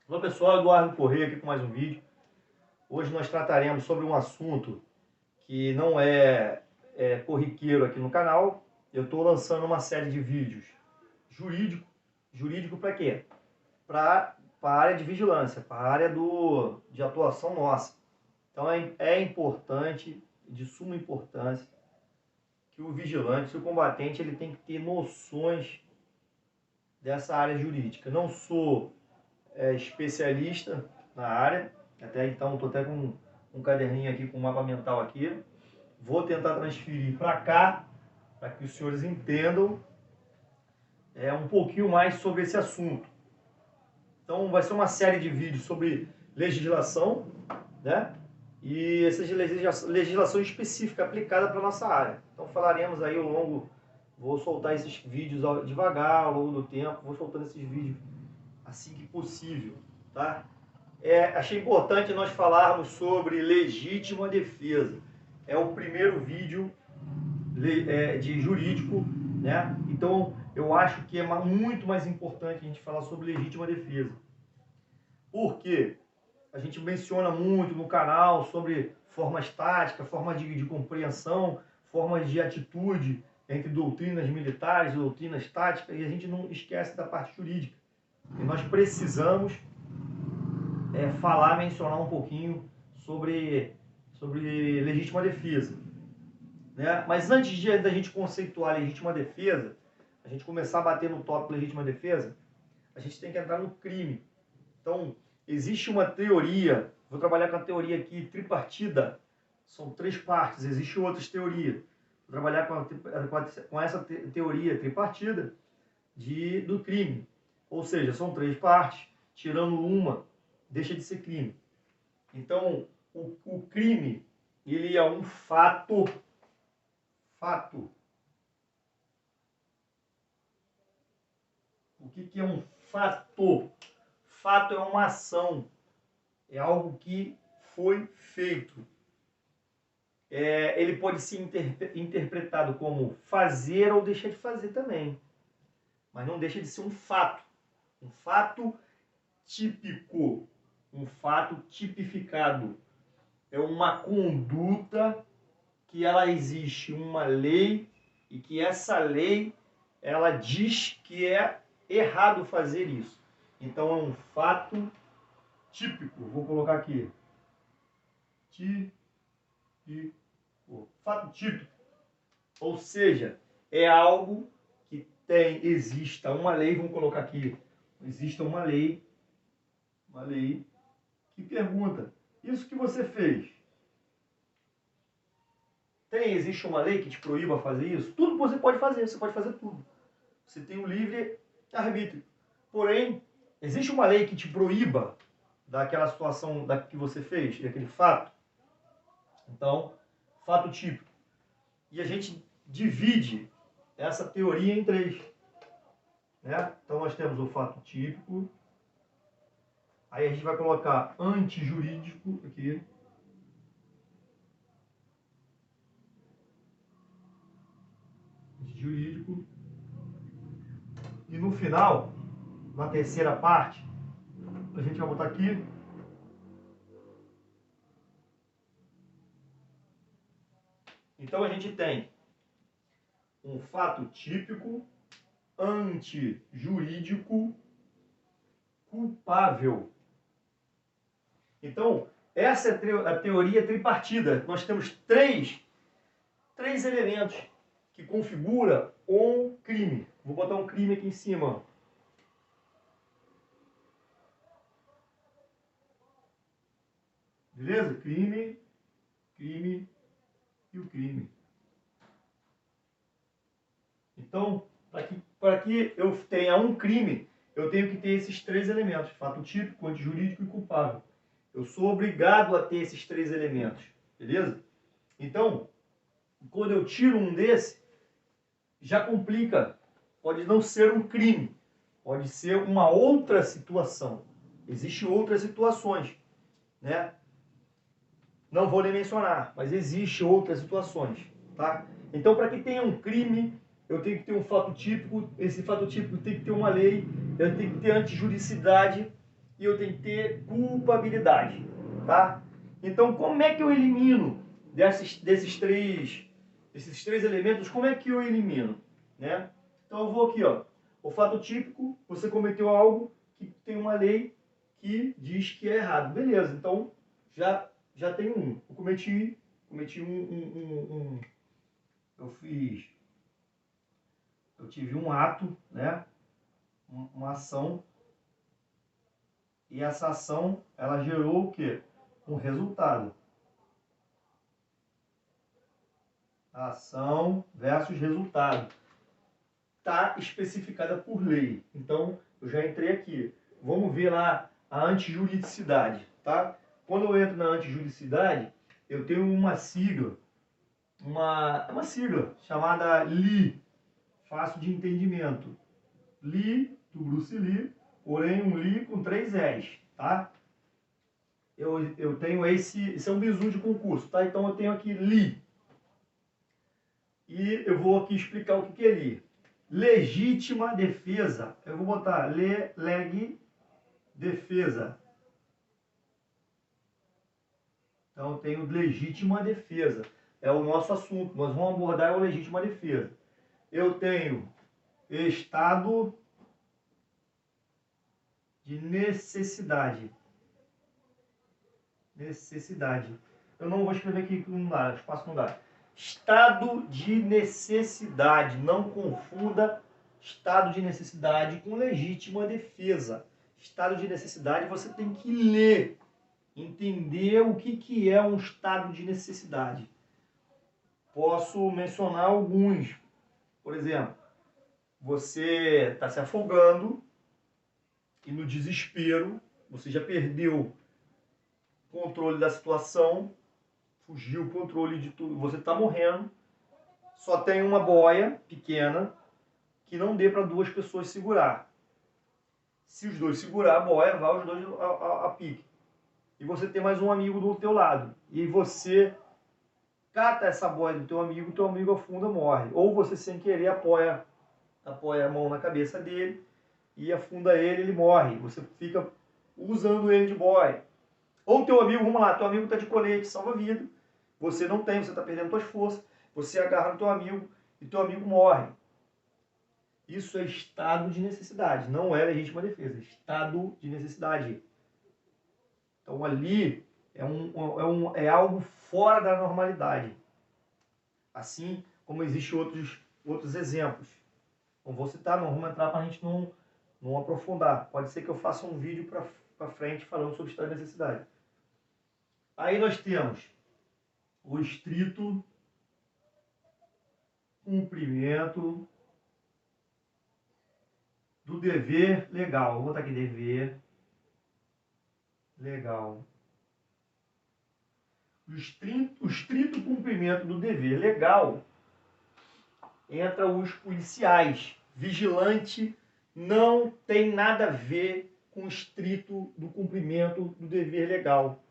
Olá pessoal, Eduardo Corrêa aqui com mais um vídeo. Hoje nós trataremos sobre um assunto que não é corriqueiro aqui no canal. Eu estou lançando uma série de vídeos jurídico para quê? Para a área de vigilância, para a área de atuação nossa. Então é importante, de suma importância, que o vigilante, o combatente, ele tem que ter noções dessa área jurídica. Não sou especialista na área, até então estou até com um caderninho aqui com um mapa mental aqui. Vou tentar transferir para cá, para que os senhores entendam um pouquinho mais sobre esse assunto. Então vai ser uma série de vídeos sobre legislação, né? E essa legislação específica aplicada para a nossa área. Então falaremos aí ao longo, vou soltar esses vídeos devagar ao longo do tempo, vou soltando esses vídeos assim que possível, tá? Achei importante nós falarmos sobre legítima defesa. É o primeiro vídeo de jurídico, né? Então eu acho que é muito mais importante a gente falar sobre legítima defesa. Por quê? A gente menciona muito no canal sobre formas táticas, formas de compreensão, formas de atitude entre doutrinas militares e doutrinas táticas, e a gente não esquece da parte jurídica. E nós precisamos mencionar um pouquinho sobre legítima defesa. Né? Mas antes da gente conceituar legítima defesa, a gente começar a bater no tópico legítima defesa, a gente tem que entrar no crime. Então, existe uma teoria, vou trabalhar com a teoria aqui tripartida, são 3 partes, existem outras teorias. Vou trabalhar com essa teoria tripartida do crime. Ou seja, são 3 partes, tirando uma, deixa de ser crime. Então, o crime, ele é um fato. O que é um fato? Fato é uma ação, é algo que foi feito. Ele pode ser interpretado como fazer ou deixar de fazer também, mas não deixa de ser um fato. Um fato típico, um fato tipificado. É uma conduta que ela existe uma lei e que essa lei ela diz que é errado fazer isso. Então é um fato típico. Vou colocar aqui. Fato típico. Ou seja, é algo que exista uma lei, vamos colocar aqui, exista uma lei que pergunta, isso que você fez, existe uma lei que te proíba fazer isso? Tudo você pode fazer tudo. Você tem o livre arbítrio. Porém, existe uma lei que te proíba daquela situação que você fez, daquele fato? Então, fato típico. E a gente divide essa teoria em 3. Né? Então, nós temos o fato típico. Aí a gente vai colocar antijurídico aqui. Jurídico. E no final, na terceira parte, a gente vai botar aqui então a gente tem um fato típico, antijurídico, culpável. Então, essa é a teoria tripartida. Nós temos três elementos que configuram um crime. Vou botar um crime aqui em cima. Beleza? Crime e o crime. Então, para que eu tenha um crime, eu tenho que ter esses 3 elementos. Fato típico, antijurídico e culpável. Eu sou obrigado a ter esses 3 elementos. Beleza? Então, quando eu tiro um desse, já complica. Pode não ser um crime. Pode ser uma outra situação. Existem outras situações. Né? Não vou nem mencionar, mas existem outras situações. Tá? Então, para que tenha um crime, eu tenho que ter um fato típico. Esse fato típico tem que ter uma lei. Eu tenho que ter antijuridicidade. e eu tenho que ter culpabilidade, tá? Então, como é que eu elimino desses três elementos? Como é que eu elimino, né? Então, eu vou aqui, ó. O fato típico, você cometeu algo que tem uma lei que diz que é errado. Beleza, então já tem um. Eu cometi eu tive um ato, né? Uma ação, e essa ação, ela gerou o quê? Um resultado. Ação versus resultado. Está especificada por lei. Então, eu já entrei aqui. Vamos ver lá a antijuridicidade, tá? Quando eu entro na antijuridicidade, eu tenho uma sigla, uma sigla chamada LI, fácil de entendimento. Li, do Bruce Lee, porém um Li com 3 L's, tá? Eu tenho esse é um bizu de concurso, tá? Então eu tenho aqui Li. E eu vou aqui explicar o que é Li. Legítima defesa. Eu vou botar leg, defesa. Então eu tenho legítima defesa. É o nosso assunto. Nós vamos abordar a legítima defesa. Eu tenho estado de necessidade. Necessidade. Eu não vou escrever aqui que não dá, espaço não dá. Estado de necessidade. Não confunda estado de necessidade com legítima defesa. Estado de necessidade você tem que ler, entender o que é um estado de necessidade. Posso mencionar alguns. Por exemplo, você está se afogando e no desespero você já perdeu o controle da situação, fugiu o controle de tudo, você está morrendo, só tem uma boia pequena que não dê para duas pessoas segurar. Se os dois segurar a boia, vai os dois a pique. E você tem mais um amigo do teu lado. E você cata essa boia do teu amigo afunda, morre. Ou você sem querer apoia a mão na cabeça dele e afunda ele, ele morre. Você fica usando ele de boia. Ou teu amigo, vamos lá, teu amigo está de colete, salva-vida. Você não tem, você está perdendo suas forças. Você agarra no teu amigo e teu amigo morre. Isso é estado de necessidade, não é legítima defesa. Estado de necessidade. Então ali é algo fora da normalidade. Assim como existem outros exemplos. Não vou citar, não vamos entrar para a gente não aprofundar. Pode ser que eu faça um vídeo para frente falando sobre estado de necessidade. Aí nós temos o estrito cumprimento do dever legal. Vou botar aqui dever legal. O estrito cumprimento do dever legal entra os policiais. Vigilante não tem nada a ver com o estrito do cumprimento do dever legal.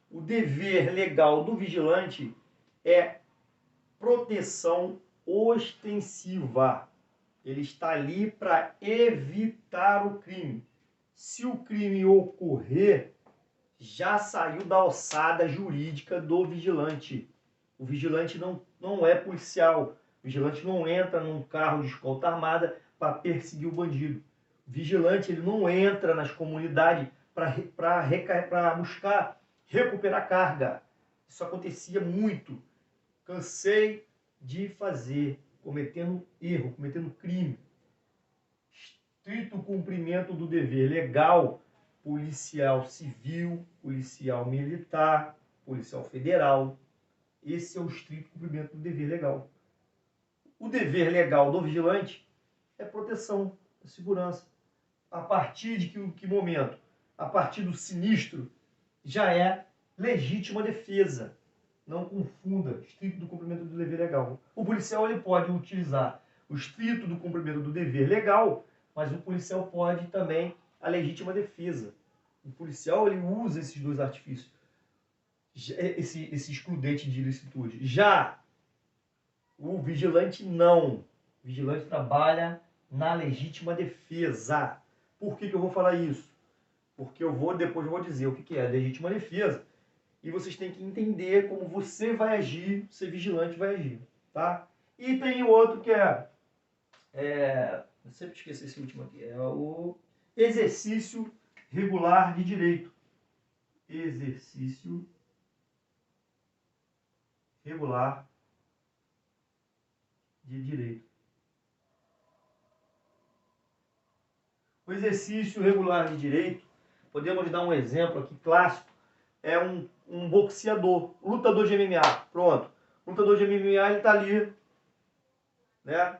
O dever legal do vigilante é proteção ostensiva. Ele está ali para evitar o crime. Se o crime ocorrer, já saiu da alçada jurídica do vigilante. O vigilante não é policial. O vigilante não entra num carro de escolta armada para perseguir o bandido. O vigilante ele não entra nas comunidades para buscar recuperar carga. Isso acontecia muito. Cansei de fazer, cometendo erro, cometendo crime. Estrito cumprimento do dever legal, policial civil, policial militar, policial federal. Esse é o estrito cumprimento do dever legal. O dever legal do vigilante é proteção, é segurança. A partir de que momento? A partir do sinistro, já é legítima defesa. Não confunda estrito do cumprimento do dever legal. O policial ele pode utilizar o estrito do cumprimento do dever legal, mas o policial pode também a legítima defesa. O policial ele usa esses dois artifícios, esse excludente de ilicitude. Já o vigilante não. O vigilante trabalha na legítima defesa. Por que eu vou falar isso? porque depois eu vou dizer o que é legítima defesa, e vocês têm que entender como você vai agir, ser vigilante vai agir, tá? E tem o outro que eu sempre esqueço esse último aqui, é o exercício regular de direito. Exercício regular de direito. O exercício regular de direito, podemos dar um exemplo aqui clássico, é um boxeador, lutador de MMA. Pronto. O lutador de MMA, ele está ali, né,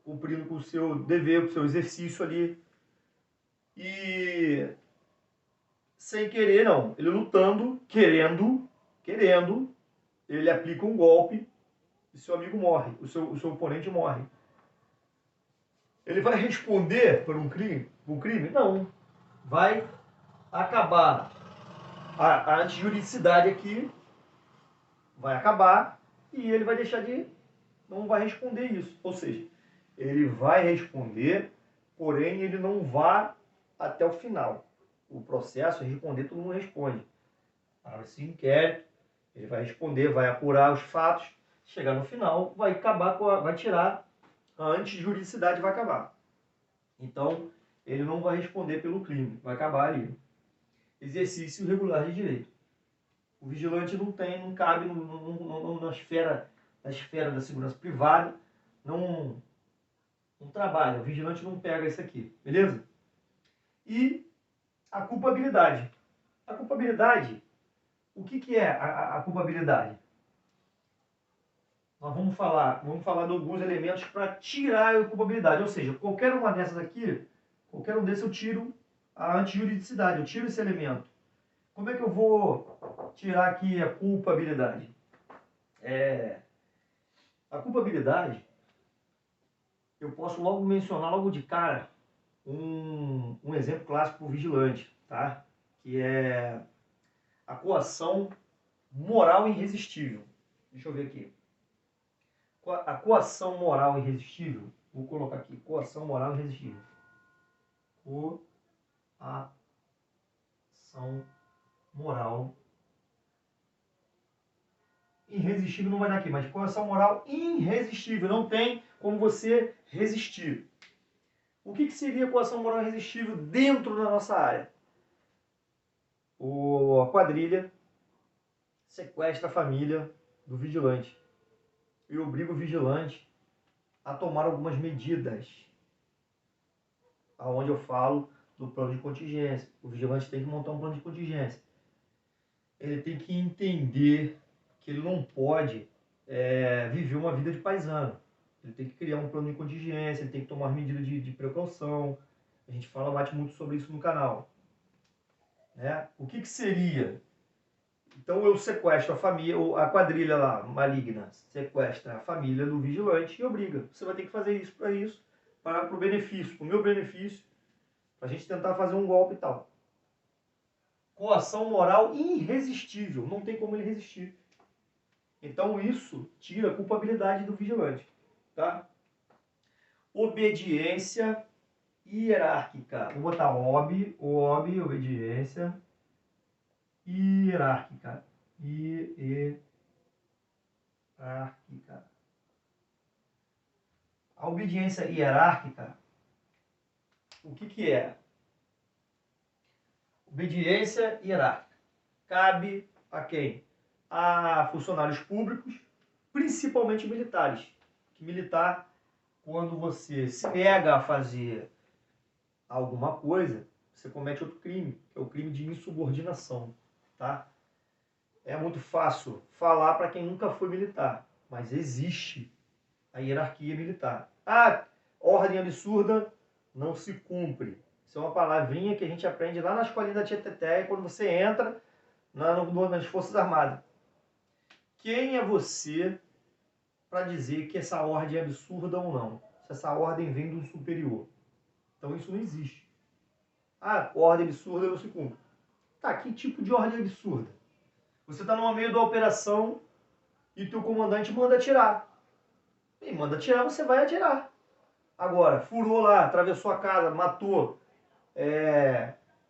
cumprindo com o seu dever, com o seu exercício ali. E sem querer, não. Ele lutando, querendo, ele aplica um golpe e seu amigo morre, o seu oponente morre. Ele vai responder por um crime? Não. Vai acabar a antijuridicidade aqui, vai acabar e ele vai deixar de... não vai responder isso. Ou seja, ele vai responder, porém ele não vai até o final. O processo é responder, todo mundo responde. Abre-se inquérito, ele vai responder, vai apurar os fatos, chegar no final, vai acabar vai tirar a antijuridicidade, vai acabar. Então, ele não vai responder pelo crime, vai acabar ali. Exercício regular de direito. O vigilante não cabe na esfera da segurança privada, não trabalha, o vigilante não pega isso aqui, beleza? E a culpabilidade. A culpabilidade, o que é a culpabilidade? Nós vamos falar de alguns elementos para tirar a culpabilidade, ou seja, qualquer uma dessas aqui, qualquer um desses eu tiro a antijuridicidade, eu tiro esse elemento. Como é que eu vou tirar aqui a culpabilidade? A culpabilidade, eu posso logo mencionar, logo de cara, um exemplo clássico para o vigilante, tá? Que é a coação moral irresistível. Deixa eu ver aqui. A coação moral irresistível, vou colocar aqui, coação moral irresistível. Coação moral irresistível não vai dar aqui, mas coação moral irresistível, não tem como você resistir. O que seria coação moral irresistível dentro da nossa área? A quadrilha sequestra a família do vigilante e obriga o vigilante a tomar algumas medidas. Aonde eu falo do plano de contingência. O vigilante tem que montar um plano de contingência. Ele tem que entender que ele não pode viver uma vida de paisano. Ele tem que criar um plano de contingência, ele tem que tomar medidas de precaução. A gente bate muito sobre isso no canal. Né? O que seria? Então eu sequestro a família, a quadrilha lá, maligna, sequestra a família do vigilante e obriga. Você vai ter que fazer isso, para o benefício, para o meu benefício, para a gente tentar fazer um golpe e tal. Coação moral irresistível, não tem como ele resistir. Então isso tira a culpabilidade do vigilante. Tá? Obediência hierárquica. Vou botar obediência hierárquica. A obediência hierárquica, o que é? Obediência hierárquica. Cabe a quem? A funcionários públicos, principalmente militares. Que militar, quando você se nega a fazer alguma coisa, você comete outro crime, que é o crime de insubordinação. Tá? É muito fácil falar para quem nunca foi militar, mas existe a hierarquia militar. Ordem absurda não se cumpre. Isso é uma palavrinha que a gente aprende lá na escolinha da Tieteté, quando você entra nas Forças Armadas. Quem é você para dizer que essa ordem é absurda ou não? Se essa ordem vem do superior. Então isso não existe. Ordem absurda não se cumpre. Tá, que tipo de ordem absurda? Você está no meio da operação e teu comandante manda atirar. E manda atirar, você vai atirar. Agora, furou lá, atravessou a casa, matou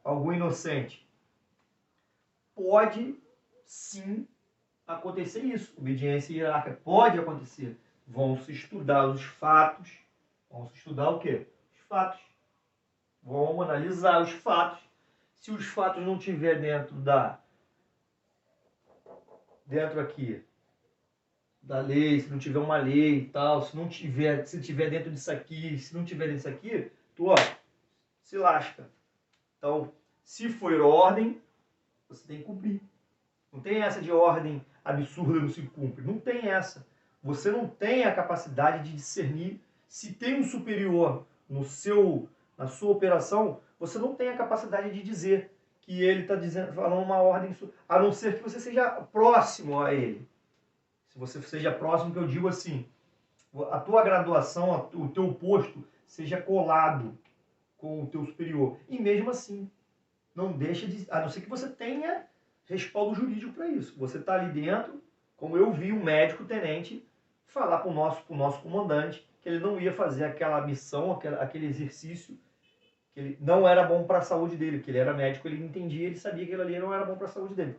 algum inocente. Pode sim acontecer isso. Obediência hierárquica pode acontecer. Vão se estudar os fatos. Vão se estudar o quê? Os fatos. Vamos analisar os fatos. Se os fatos não tiver dentro aqui da lei, se não tiver uma lei e tal, se tiver dentro disso aqui, se não tiver dentro disso aqui, tu, ó, se lasca. Então, se for ordem, você tem que cumprir. Não tem essa de ordem absurda não se cumpre. Não tem essa. Você não tem a capacidade de discernir se tem um superior na sua operação, você não tem a capacidade de dizer que ele está falando uma ordem, a não ser que você seja próximo a ele. Se você seja próximo, que eu digo assim, a tua graduação, o teu posto, seja colado com o teu superior. E mesmo assim, não deixa de... A não ser que você tenha respaldo jurídico para isso. Você está ali dentro, como eu vi um médico tenente falar para o nosso comandante que ele não ia fazer aquela missão, aquele exercício, que ele não era bom para a saúde dele, porque ele era médico, ele entendia, ele sabia que aquilo ali não era bom para a saúde dele.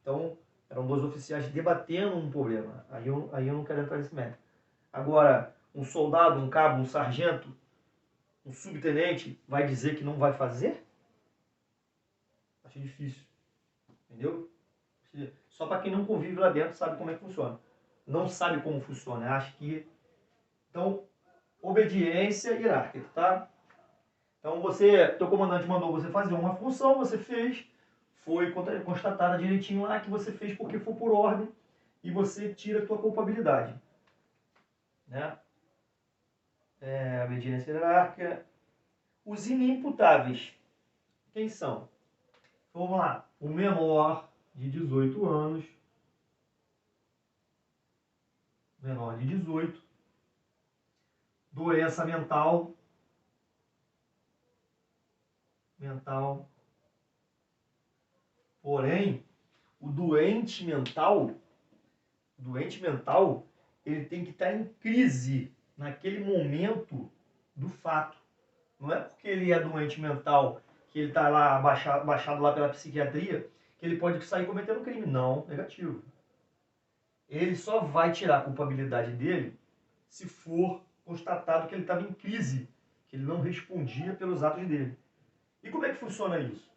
Então, eram dois oficiais debatendo um problema. Aí eu não quero entrar nesse mérito. Agora, um soldado, um cabo, um sargento, um subtenente vai dizer que não vai fazer? Acho difícil. Entendeu? Só para quem não convive lá dentro sabe como é que funciona. Não sabe como funciona. Acho que... Então, obediência hierárquica, tá? Então, teu comandante mandou você fazer uma função, você fez, foi constatada direitinho lá que você fez porque foi por ordem e você tira a tua culpabilidade. Né? Obediência hierárquica. Os inimputáveis, quem são? Vamos lá. O menor de 18 anos, menor de 18, doença mental, porém, o doente mental, ele tem que estar em crise naquele momento do fato. Não é porque ele é doente mental, que ele está lá baixado lá pela psiquiatria, que ele pode sair cometendo crime. Não, negativo. Ele só vai tirar a culpabilidade dele se for constatado que ele estava em crise, que ele não respondia pelos atos dele. E como é que funciona isso?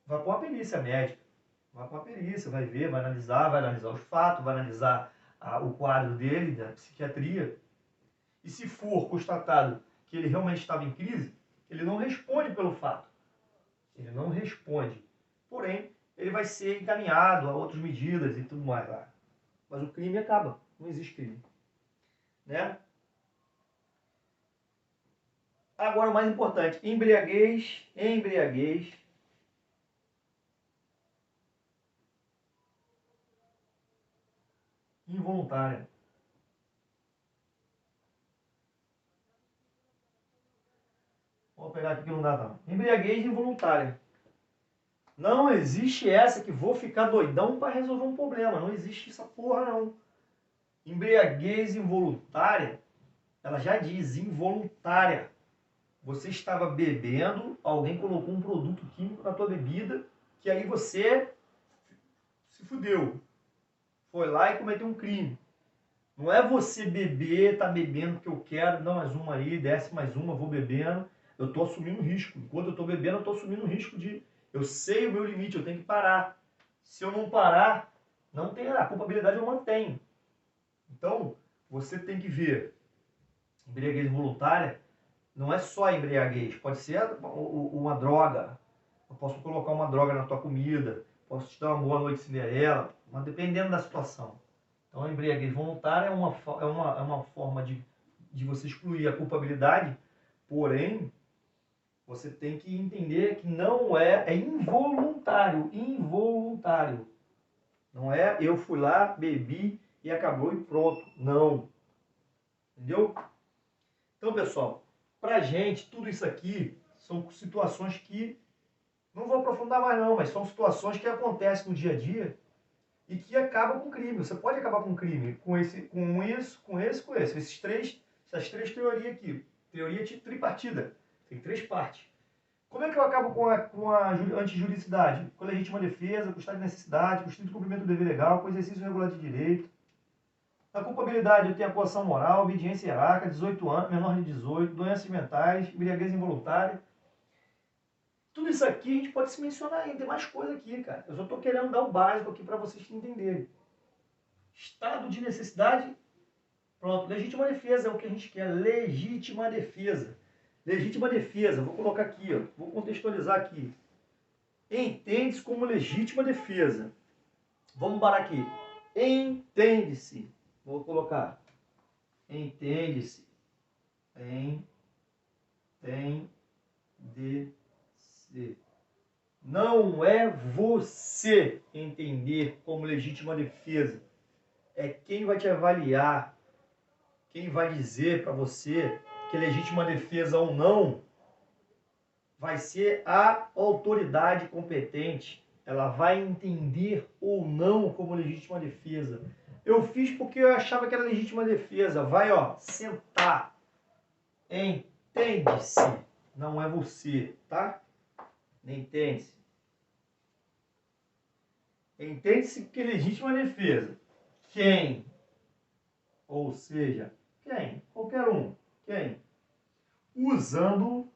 Vai para uma perícia médica, vai ver, vai analisar os fatos, vai analisar o quadro dele, da psiquiatria. E se for constatado que ele realmente estava em crise, ele não responde pelo fato. Ele não responde. Porém, ele vai ser encaminhado a outras medidas e tudo mais lá. Mas o crime acaba. Não existe crime. Né? Agora o mais importante, embriaguez involuntária. Vou pegar aqui que não dá não. Embriaguez involuntária. Não existe essa que vou ficar doidão para resolver um problema. Não existe essa porra não. Embriaguez involuntária, ela já diz involuntária. Você estava bebendo, alguém colocou um produto químico na tua bebida, que aí você se fudeu. Foi lá e cometeu um crime. Não é você beber, tá bebendo que eu quero, não, mais uma aí, desce mais uma, vou bebendo. Eu estou assumindo risco. Enquanto eu estou bebendo, eu estou assumindo o risco de... Eu sei o meu limite, eu tenho que parar. Se eu não parar, não tem a culpabilidade eu mantenho. Então, você tem que ver. Embriaguez voluntária não é só embriaguez. Pode ser uma droga. Eu posso colocar uma droga na tua comida. Posso te dar uma boa noite Cinderela. Mas dependendo da situação. Então, a embriaguez voluntária é uma forma de você excluir a culpabilidade. Porém, você tem que entender que não é involuntário. Involuntário. Não é eu fui lá, bebi e acabou e pronto. Não. Entendeu? Então, pessoal, pra gente, tudo isso aqui são situações que, não vou aprofundar mais não, mas são situações que acontecem no dia a dia e que acabam com crime. Você pode acabar com crime com isso. Essas três teorias aqui. Teoria tripartida. Tem três partes. Como é que eu acabo com a antijuridicidade? Com a legítima defesa, com o estado de necessidade, com o estrito cumprimento do dever legal, com o exercício regular de direito. Na culpabilidade, eu tenho a coação moral, obediência hierárquica, 18 anos, menor de 18, doenças mentais, embriaguez involuntária. Tudo isso aqui a gente pode se mencionar ainda, tem mais coisa aqui, cara. Eu só estou querendo dar o básico aqui para vocês entenderem. Estado de necessidade, pronto. Legítima defesa é o que a gente quer, legítima defesa. Legítima defesa, vou colocar aqui, ó, vou contextualizar aqui. Entende-se como legítima defesa. Vamos parar aqui. Entende-se. Vou colocar. Entende-se. Entende-se. Não é você entender como legítima defesa. É quem vai te avaliar, quem vai dizer para você que é legítima defesa ou não, vai ser a autoridade competente. Ela vai entender ou não como legítima defesa. Eu fiz porque eu achava que era legítima defesa. Vai, ó, sentar. Entende-se. Não é você, tá? Entende-se. Entende-se que é legítima defesa. Quem? Ou seja, quem? Qualquer um. Quem? Usando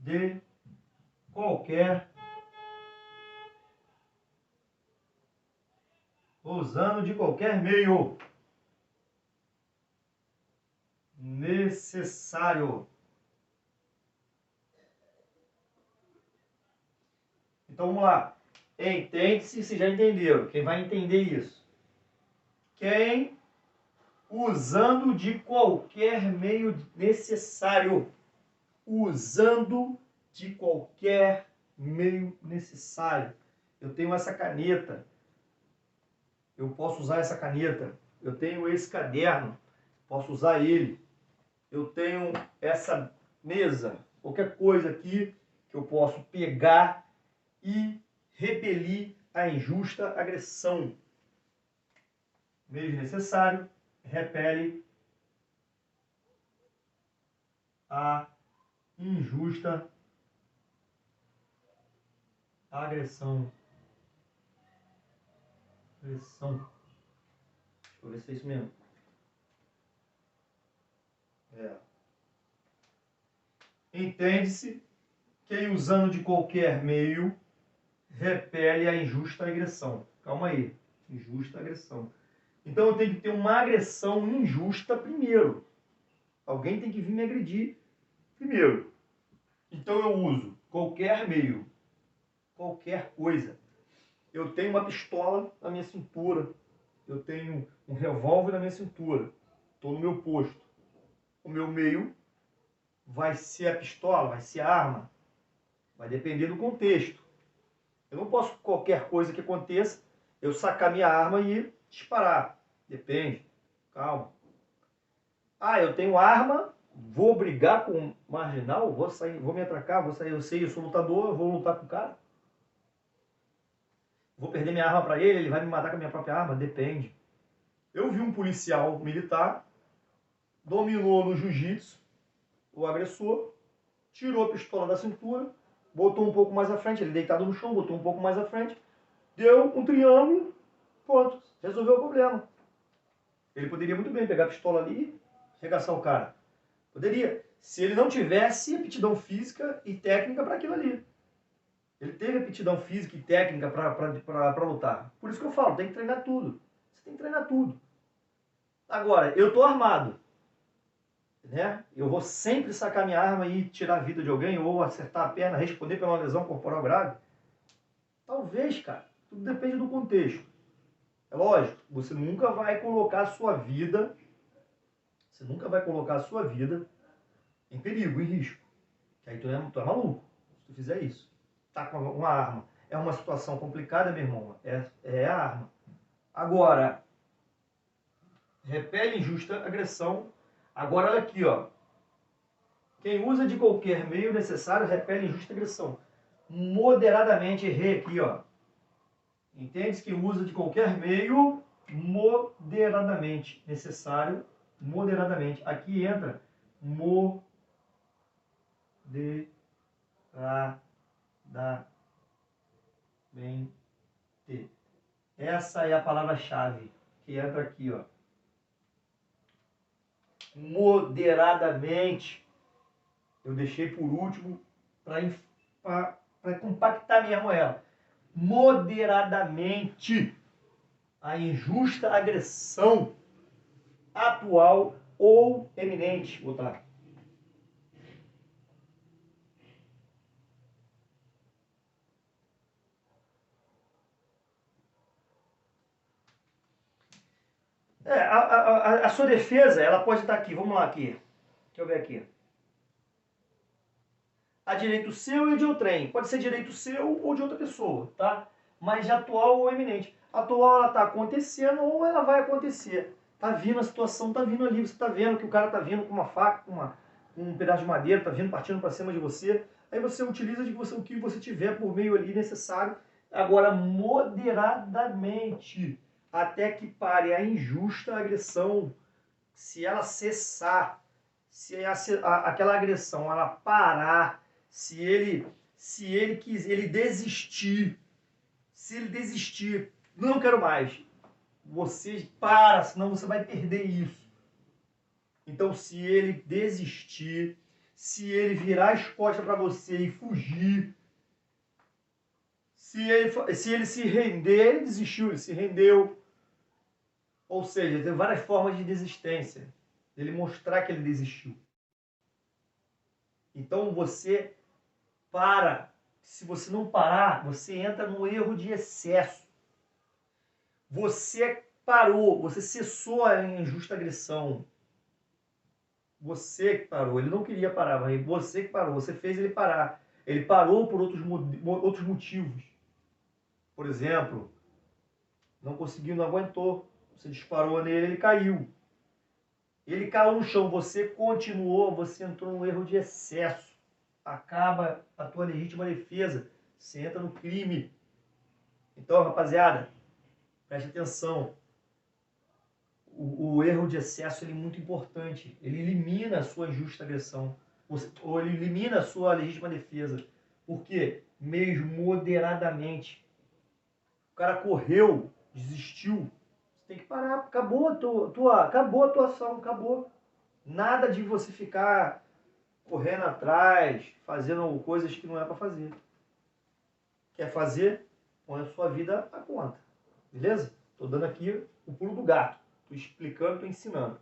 de qualquer meio necessário. Então vamos lá. Entende-se, vocês já entenderam. Quem vai entender isso? Quem usando de qualquer meio necessário. Usando de qualquer meio necessário. Eu tenho essa caneta. Eu posso usar essa caneta. Eu tenho esse caderno. Posso usar ele. Eu tenho essa mesa. Qualquer coisa aqui que eu posso pegar e repelir a injusta agressão. Meio necessário, repele a injusta agressão. Deixa eu ver se é isso mesmo. Entende-se que usando de qualquer meio repele a injusta agressão. Calma aí. Injusta agressão. Então eu tenho que ter uma agressão injusta primeiro. Alguém tem que vir me agredir primeiro. Então eu uso qualquer meio. Qualquer coisa. Eu tenho uma pistola na minha cintura. Eu tenho um revólver na minha cintura. Estou no meu posto. O meu meio vai ser a pistola, vai ser a arma. Vai depender do contexto. Eu não posso, qualquer coisa que aconteça, eu sacar minha arma e disparar. Depende. Calma. Ah, eu tenho arma, vou brigar com um marginal, vou sair, vou me atracar, vou sair, eu sou lutador, eu vou lutar com o cara. Vou perder minha arma para ele, ele vai me matar com a minha própria arma? Depende. Eu vi um policial militar, dominou no jiu-jitsu o agressor, tirou a pistola da cintura, botou um pouco mais à frente, ele deitado no chão, botou um pouco mais à frente, deu um triângulo, pronto, resolveu o problema. Ele poderia muito bem pegar a pistola ali e arregaçar o cara. Poderia, se ele não tivesse aptidão física e técnica para aquilo ali. Ele teve aptidão física e técnica para lutar. Por isso que eu falo, tem que treinar tudo. Você tem que treinar tudo. Agora, eu estou armado. Né? Eu vou sempre sacar minha arma e tirar a vida de alguém, ou acertar a perna, responder pela lesão corporal grave? Talvez, cara. Tudo depende do contexto. É lógico, você nunca vai colocar a sua vida, em perigo, em risco. Que aí tu é maluco, se tu fizer isso. Tá com uma arma. É uma situação complicada, meu irmão. É a arma. Agora, repele injusta agressão. Agora, olha aqui, ó. Quem usa de qualquer meio necessário repele injusta agressão. Moderadamente, errei aqui, ó. Entende-se que usa de qualquer meio moderadamente necessário, moderadamente. Aqui entra Moderadamente. Essa é a palavra-chave que entra aqui, ó. Moderadamente. Eu deixei por último para compactar mesmo ela. Moderadamente. A injusta agressão atual ou eminente. Vou botar. A sua defesa, ela pode estar aqui. Vamos lá aqui. Deixa eu ver aqui. A direito seu e de outrem. Pode ser direito seu ou de outra pessoa, tá? Mas de atual ou eminente. Atual ela está acontecendo ou ela vai acontecer. Tá vindo a situação, tá vindo ali. Você tá vendo que o cara tá vindo com uma faca, com um pedaço de madeira, tá vindo partindo para cima de você. Aí você utiliza o que você tiver por meio ali necessário. Agora, moderadamente, até que pare a injusta agressão. Se ela cessar, se aquela agressão ela parar, se ele desistir, se ele desistir, não quero mais, você para, senão você vai perder isso. Então, se ele desistir, se ele virar as costas para você e fugir, se ele se render, ele desistiu, ele se rendeu. Ou seja, tem várias formas de desistência. Ele mostrar que ele desistiu. Então você para. Se você não parar, você entra no erro de excesso. Você parou, você cessou a injusta agressão. Você que parou, ele não queria parar, mas você que parou, você fez ele parar. Ele parou por outros motivos. Por exemplo, não conseguiu, não aguentou. Você disparou nele, ele caiu. Ele caiu no chão, você continuou, você entrou no erro de excesso. Acaba a tua legítima defesa. Você entra no crime. Então, rapaziada, preste atenção. O erro de excesso ele é muito importante. Ele elimina a sua injusta agressão. Ou ele elimina a sua legítima defesa. Por quê? Mesmo moderadamente. O cara correu, desistiu. Você tem que parar. Acabou acabou a tua ação, acabou. Nada de você ficar correndo atrás, fazendo coisas que não é para fazer. Quer fazer? Põe a sua vida à conta. Beleza? Estou dando aqui o pulo do gato. Estou explicando, estou ensinando.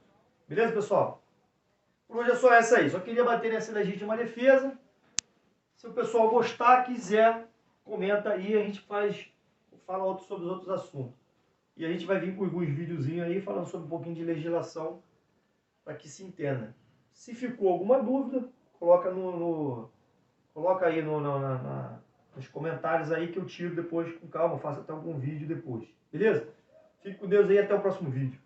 Beleza, pessoal? Por hoje é só essa aí. Só queria bater nessa legítima defesa. Se o pessoal gostar, quiser, comenta aí. A gente fala sobre os outros assuntos. E a gente vai vir com alguns videozinhos aí falando sobre um pouquinho de legislação para que se entenda. Se ficou alguma dúvida, coloca aí nos comentários aí que eu tiro depois com calma, faço até algum vídeo depois. Beleza? Fique com Deus aí, até o próximo vídeo.